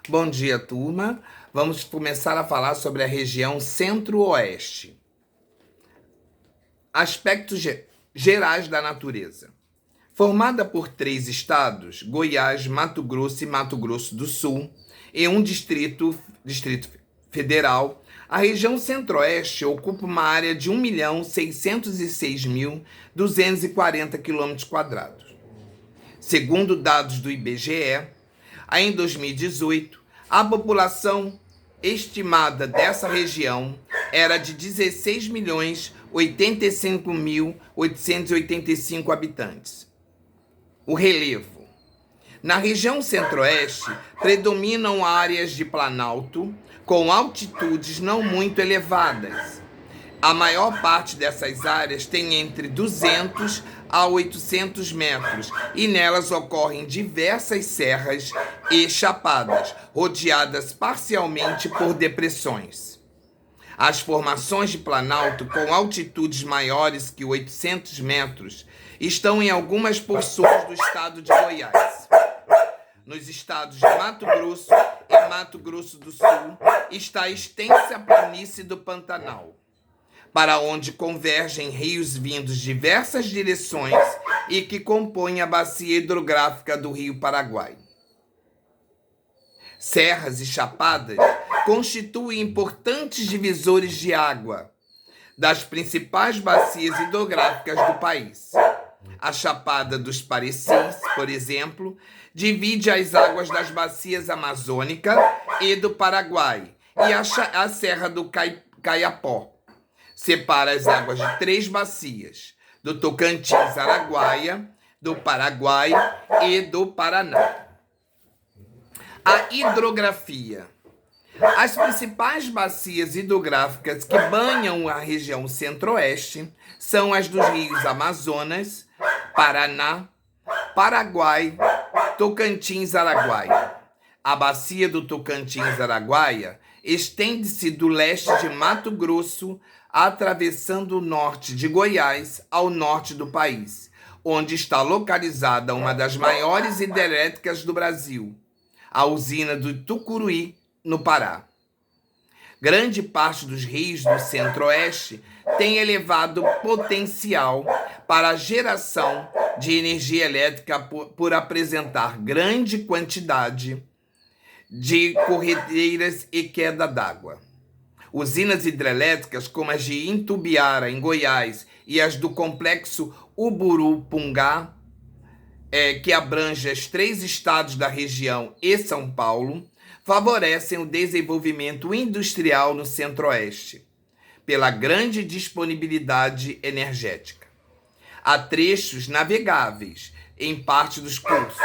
Bom dia, turma. Vamos começar a falar sobre a região Centro-Oeste. Aspectos gerais da natureza. Formada por 3 estados, Goiás, Mato Grosso e Mato Grosso do Sul, e um distrito federal, a região Centro-Oeste ocupa uma área de 1.606.240 km². Segundo dados do IBGE, em 2018, a população estimada dessa região era de 16.085.885 habitantes. O relevo. Na região Centro-Oeste, predominam áreas de planalto com altitudes não muito elevadas. A maior parte dessas áreas tem entre 200 a 800 metros e nelas ocorrem diversas serras e chapadas, rodeadas parcialmente por depressões. As formações de planalto com altitudes maiores que 800 metros estão em algumas porções do estado de Goiás. Nos estados de Mato Grosso e Mato Grosso do Sul está a extensa planície do Pantanal, para onde convergem rios vindos de diversas direções e que compõem a bacia hidrográfica do Rio Paraguai. Serras e chapadas constituem importantes divisores de água das principais bacias hidrográficas do país. A Chapada dos Parecis, por exemplo, divide as águas das bacias amazônica e do Paraguai, e a Serra do Caiapó separa as águas de 3 bacias, do Tocantins, Araguaia, do Paraguai e do Paraná. A hidrografia. As principais bacias hidrográficas que banham a região Centro-Oeste são as dos rios Amazonas, Paraná, Paraguai, Tocantins, Araguaia. A bacia do Tocantins, Araguaia estende-se do leste de Mato Grosso, atravessando o norte de Goiás ao norte do país, onde está localizada uma das maiores hidrelétricas do Brasil, a usina do Tucuruí, no Pará. Grande parte dos rios do Centro-Oeste tem elevado potencial para a geração de energia elétrica por apresentar grande quantidade de corredeiras e queda d'água. Usinas hidrelétricas como as de Itumbiara, em Goiás, e as do complexo Uburupungá, que abrange os 3 estados da região e São Paulo, favorecem o desenvolvimento industrial no Centro-Oeste, pela grande disponibilidade energética. Há trechos navegáveis em parte dos cursos.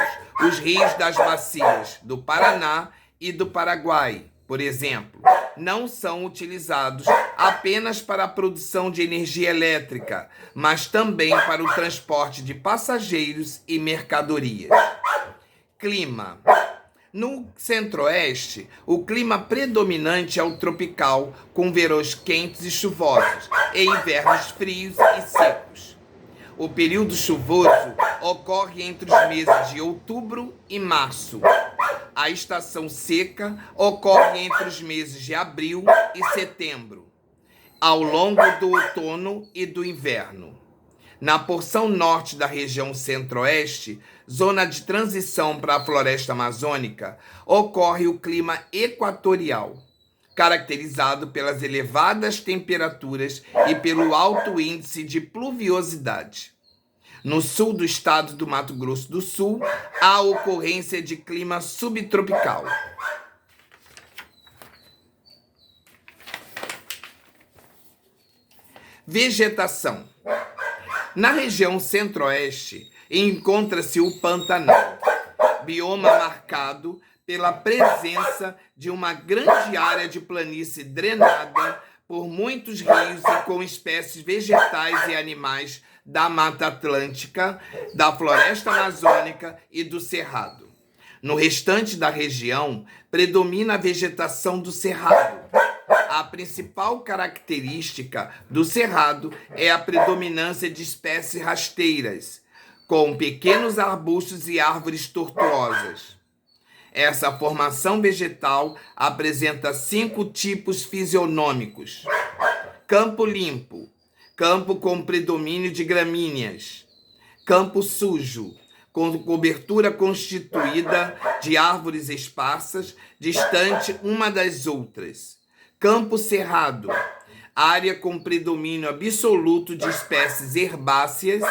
Os rios das bacias do Paraná e do Paraguai, por exemplo, não são utilizados apenas para a produção de energia elétrica, mas também para o transporte de passageiros e mercadorias. Clima. No Centro-Oeste, o clima predominante é o tropical, com verões quentes e chuvosos, e invernos frios e secos. O período chuvoso ocorre entre os meses de outubro e março. A estação seca ocorre entre os meses de abril e setembro, ao longo do outono e do inverno. Na porção norte da região Centro-Oeste, zona de transição para a floresta amazônica, ocorre o clima equatorial, caracterizado pelas elevadas temperaturas e pelo alto índice de pluviosidade. No sul do estado do Mato Grosso do Sul, há ocorrência de clima subtropical. Vegetação. Na região Centro-Oeste, encontra-se o Pantanal, bioma marcado pela presença de uma grande área de planície drenada por muitos rios e com espécies vegetais e animais da Mata Atlântica, da Floresta Amazônica e do Cerrado. No restante da região, predomina a vegetação do Cerrado. A principal característica do Cerrado é a predominância de espécies rasteiras, com pequenos arbustos e árvores tortuosas. Essa formação vegetal apresenta 5 tipos fisionômicos: campo limpo, campo com predomínio de gramíneas, campo sujo, com cobertura constituída de árvores esparsas, distante uma das outras, campo cerrado, área com predomínio absoluto de espécies herbáceas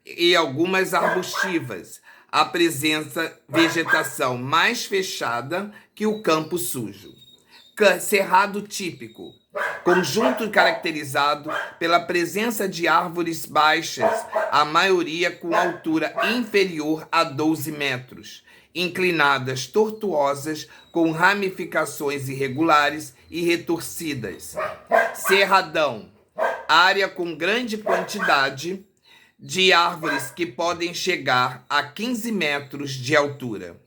e algumas arbustivas, apresenta vegetação mais fechada que o campo sujo. Cerrado típico, conjunto caracterizado pela presença de árvores baixas, a maioria com altura inferior a 12 metros, inclinadas, tortuosas, com ramificações irregulares e retorcidas. Cerradão, área com grande quantidade de árvores que podem chegar a 15 metros de altura.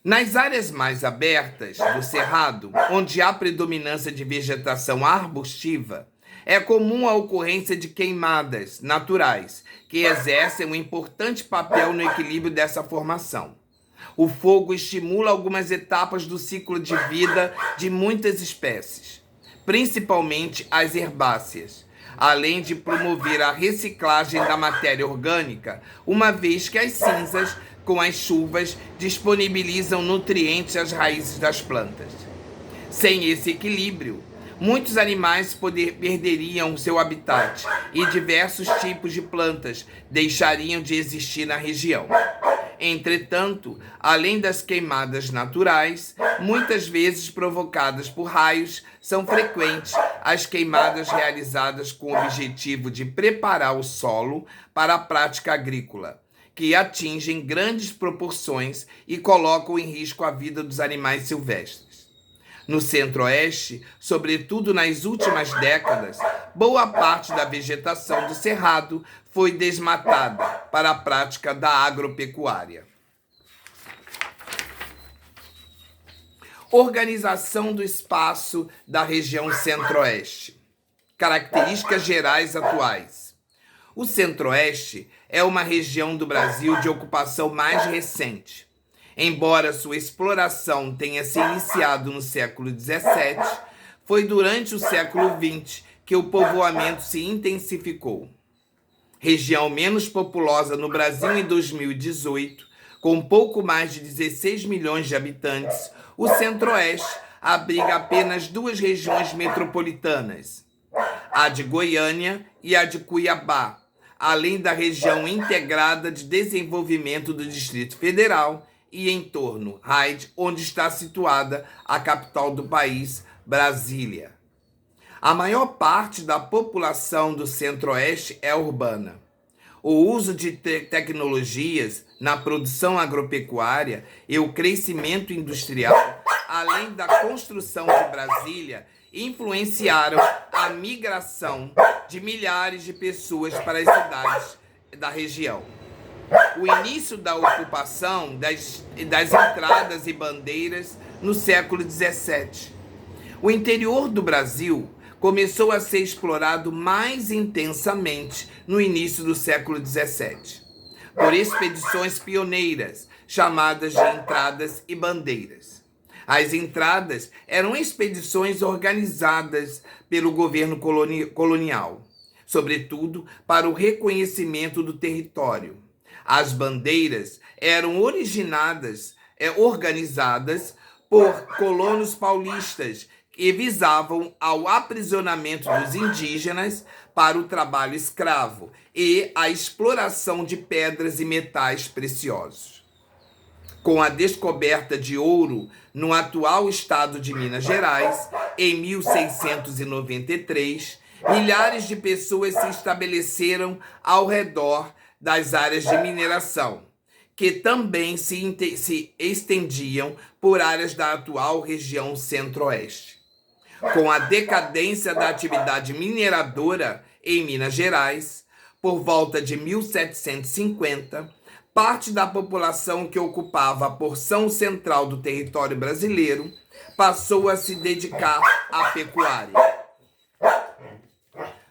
Nas áreas mais abertas do cerrado, onde há predominância de vegetação arbustiva, é comum a ocorrência de queimadas naturais, que exercem um importante papel no equilíbrio dessa formação. O fogo estimula algumas etapas do ciclo de vida de muitas espécies, principalmente as herbáceas, além de promover a reciclagem da matéria orgânica, uma vez que as cinzas, com as chuvas, disponibilizam nutrientes às raízes das plantas. Sem esse equilíbrio, muitos animais perderiam seu habitat e diversos tipos de plantas deixariam de existir na região. Entretanto, além das queimadas naturais, muitas vezes provocadas por raios, são frequentes as queimadas realizadas com o objetivo de preparar o solo para a prática agrícola, que atingem grandes proporções e colocam em risco a vida dos animais silvestres. No Centro-Oeste, sobretudo nas últimas décadas, boa parte da vegetação do Cerrado foi desmatada para a prática da agropecuária. Organização do espaço da região Centro-Oeste. Características gerais atuais. O Centro-Oeste é uma região do Brasil de ocupação mais recente. Embora sua exploração tenha se iniciado no século XVII, foi durante o século XX que o povoamento se intensificou. Região menos populosa no Brasil em 2018, com pouco mais de 16 milhões de habitantes, o Centro-Oeste abriga apenas 2 regiões metropolitanas, a de Goiânia e a de Cuiabá, além da região integrada de desenvolvimento do Distrito Federal e entorno, RAID, onde está situada a capital do país, Brasília. A maior parte da população do Centro-Oeste é urbana. O uso de tecnologias na produção agropecuária e o crescimento industrial, além da construção de Brasília, influenciaram a migração de milhares de pessoas para as cidades da região. O início da ocupação das entradas e bandeiras no século XVII. O interior do Brasil começou a ser explorado mais intensamente no início do século XVII, por expedições pioneiras, chamadas de entradas e bandeiras. As entradas eram expedições organizadas pelo governo colonial, sobretudo para o reconhecimento do território. As bandeiras eram organizadas por colonos paulistas que visavam ao aprisionamento dos indígenas para o trabalho escravo e a exploração de pedras e metais preciosos. Com a descoberta de ouro no atual estado de Minas Gerais, em 1693, milhares de pessoas se estabeleceram ao redor das áreas de mineração, que também se estendiam por áreas da atual região Centro-Oeste. Com a decadência da atividade mineradora em Minas Gerais, por volta de 1750, parte da população que ocupava a porção central do território brasileiro passou a se dedicar à pecuária.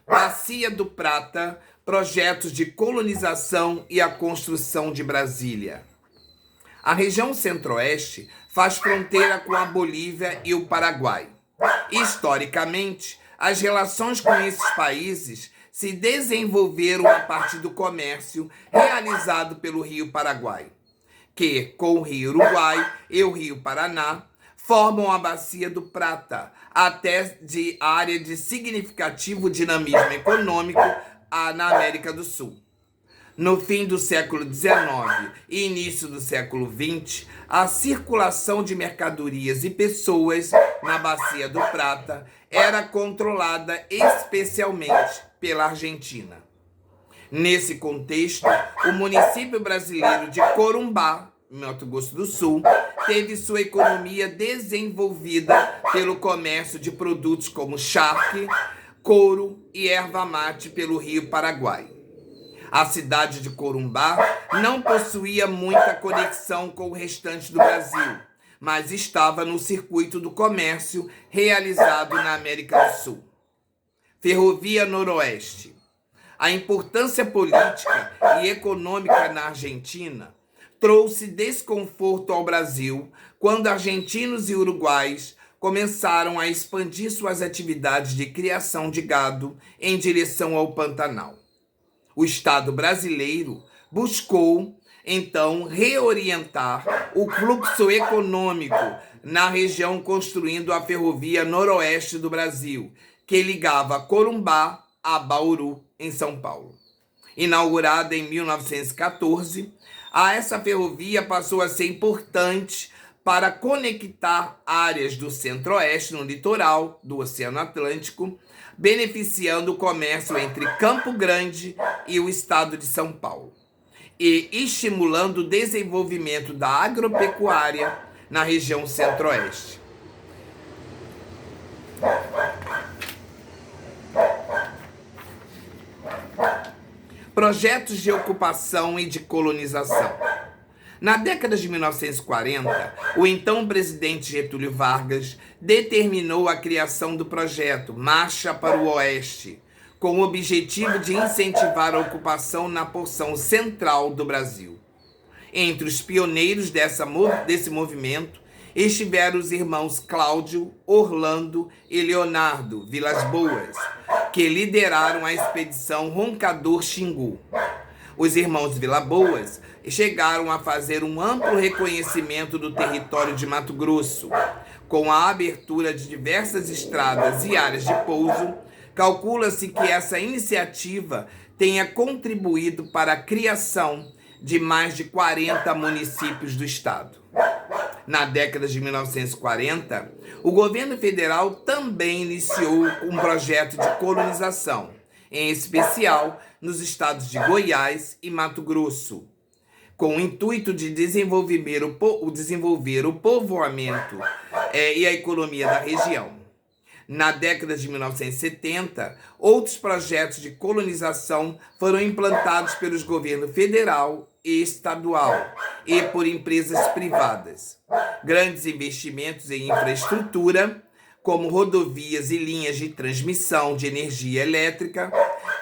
Bacia do Prata Projetos de colonização e a construção de Brasília. A região Centro-Oeste faz fronteira com a Bolívia e o Paraguai. Historicamente, as relações com esses países se desenvolveram a partir do comércio realizado pelo Rio Paraguai, que, com o Rio Uruguai e o Rio Paraná, formam a Bacia do Prata, até de área de significativo dinamismo econômico na América do Sul. No fim do século XIX e início do século XX, a circulação de mercadorias e pessoas na Bacia do Prata era controlada especialmente pela Argentina. Nesse contexto, o município brasileiro de Corumbá, Mato Grosso do Sul, teve sua economia desenvolvida pelo comércio de produtos como charque, couro e erva mate pelo Rio Paraguai. A cidade de Corumbá não possuía muita conexão com o restante do Brasil, mas estava no circuito do comércio realizado na América do Sul. Ferrovia Noroeste. A importância política e econômica na Argentina trouxe desconforto ao Brasil quando argentinos e uruguaios começaram a expandir suas atividades de criação de gado em direção ao Pantanal. O Estado brasileiro buscou, então, reorientar o fluxo econômico na região construindo a Ferrovia Noroeste do Brasil, que ligava Corumbá a Bauru, em São Paulo. Inaugurada em 1914, essa ferrovia passou a ser importante para conectar áreas do Centro-Oeste no litoral do Oceano Atlântico, beneficiando o comércio entre Campo Grande e o estado de São Paulo, e estimulando o desenvolvimento da agropecuária na região Centro-Oeste. Projetos de ocupação e de colonização. Na década de 1940, o então presidente Getúlio Vargas determinou a criação do projeto Marcha para o Oeste, com o objetivo de incentivar a ocupação na porção central do Brasil. Entre os pioneiros desse movimento estiveram os irmãos Cláudio, Orlando e Leonardo Vilas Boas, que lideraram a expedição Roncador Xingu. Os irmãos Vilas-Boas chegaram a fazer um amplo reconhecimento do território de Mato Grosso. Com a abertura de diversas estradas e áreas de pouso, calcula-se que essa iniciativa tenha contribuído para a criação de mais de 40 municípios do estado. Na década de 1940, o governo federal também iniciou um projeto de colonização, em especial nos estados de Goiás e Mato Grosso, com o intuito de desenvolver o povoamento e a economia da região. Na década de 1970, outros projetos de colonização foram implantados pelos governos federal e estadual e por empresas privadas. Grandes investimentos em infraestrutura, como rodovias e linhas de transmissão de energia elétrica,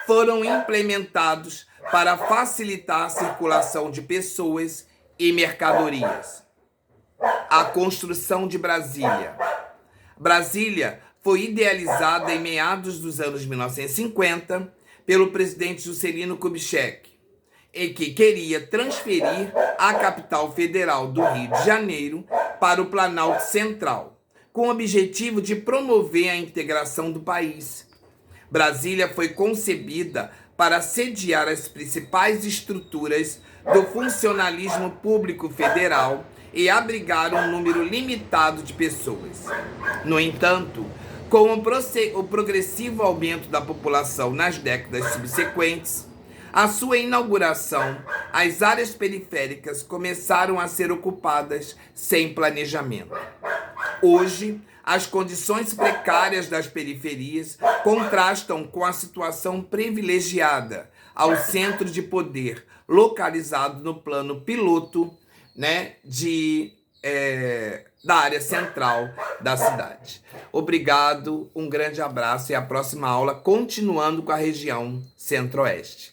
foram implementados para facilitar a circulação de pessoas e mercadorias. A construção de Brasília. Brasília foi idealizada em meados dos anos 1950 pelo presidente Juscelino Kubitschek, e que queria transferir a capital federal do Rio de Janeiro para o Planalto Central, com o objetivo de promover a integração do país. Brasília foi concebida para sediar as principais estruturas do funcionalismo público federal e abrigar um número limitado de pessoas. No entanto, com o progressivo aumento da população nas décadas subsequentes, à sua inauguração, as áreas periféricas começaram a ser ocupadas sem planejamento. Hoje, as condições precárias das periferias contrastam com a situação privilegiada ao centro de poder, localizado no plano piloto, da área central da cidade. Obrigado, um grande abraço e a próxima aula continuando com a região Centro-Oeste.